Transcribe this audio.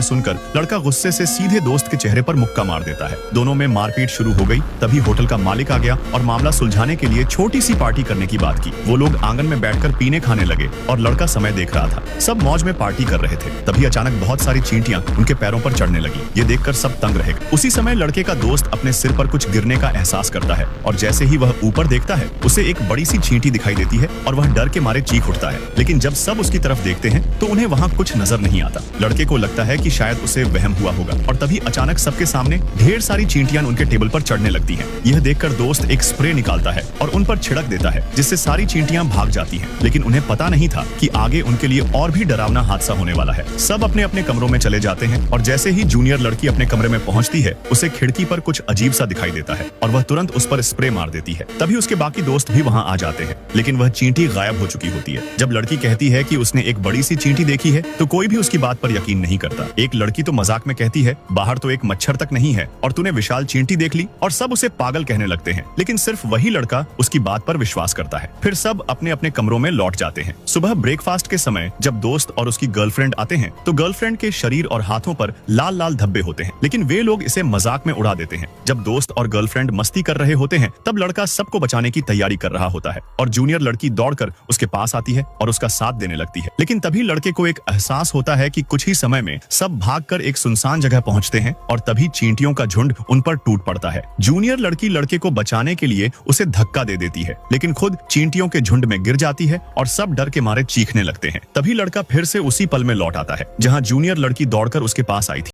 सुनकर लड़का गुस्से से सीधे दोस्त के चेहरे पर मुक्का मार देता है। दोनों में मारपीट शुरू हो गई। तभी होटल का मालिक आ गया और मामला सुलझाने के लिए छोटी सी पार्टी करने की बात की। वो लोग आंगन में बैठकर पीने खाने लगे और लड़का समय देख रहा था। सब मौज में पार्टी कर रहे थे। तभी अचानक बहुत सारी चींटियां उनके पैरों पर चढ़ने लगी। ये देखकर सब तंग रह गए। उसी समय लड़के का दोस्त अपने सिर पर कुछ गिरने का एहसास करता है और जैसे ही वह ऊपर देखता है उसे एक बड़ी सी चींटी दिखाई देती है और वह डर के मारे चीख उठता है। लेकिन जब सब उसकी तरफ देखते हैं तो उन्हें वहाँ कुछ नजर नहीं आता। लड़के को लगता है कि शायद उसे वहम हुआ होगा और तभी अचानक सबके सामने ढेर सारी चींटियां उनके टेबल पर चढ़ने लगती हैं। यह देखकर दोस्त एक स्प्रे निकालता है और उन पर छिड़क देता है जिससे सारी चींटियां भाग जाती हैं। लेकिन उन्हें पता नहीं था कि आगे उनके लिए और भी डरावना हादसा होने वाला है। सब अपने अपने कमरों में चले जाते हैं और जैसे ही जूनियर लड़की अपने कमरे में पहुंचती है उसे खिड़की पर कुछ अजीब सा दिखाई देता है और वह तुरंत उस पर स्प्रे मार देती है। तभी उसके बाकी दोस्त भी वहाँ आ जाते हैं लेकिन वह चींटी गायब हो चुकी होती है। जब लड़की कहती है कि उसने एक बड़ी सी चींटी देखी है तो कोई भी उसकी बात पर यकीन नहीं करता। एक लड़की तो मजाक में कहती है बाहर तो एक मच्छर तक नहीं है और तूने विशाल चींटी देख ली, और सब उसे पागल कहने लगते हैं। लेकिन सिर्फ वही लड़का उसकी बात पर विश्वास करता है। फिर सब अपने अपने कमरों में लौट जाते हैं। सुबह ब्रेकफास्ट के समय जब दोस्त और उसकी गर्लफ्रेंड आते हैं तो गर्लफ्रेंड के शरीर और हाथों पर लाल लाल धब्बे होते हैं, लेकिन वे लोग इसे मजाक में उड़ा देते हैं। जब दोस्त और गर्लफ्रेंड मस्ती कर रहे होते हैं तब लड़का सबको बचाने की तैयारी कर रहा होता है और जूनियर लड़की दौड़कर उसके पास आती है और उसका साथ देने लगती है। लेकिन तभी लड़के को एक एहसास होता है कि कुछ ही समय में सब भागकर एक सुनसान जगह पहुंचते हैं और तभी चींटियों का झुंड उन पर टूट पड़ता है। जूनियर लड़की लड़के को बचाने के लिए उसे धक्का दे देती है लेकिन खुद चींटियों के झुंड में गिर जाती है और सब डर के मारे चीखने लगते हैं। तभी लड़का फिर से उसी पल में लौट आता है जहां जूनियर लड़की दौड़कर उसके पास आई थी।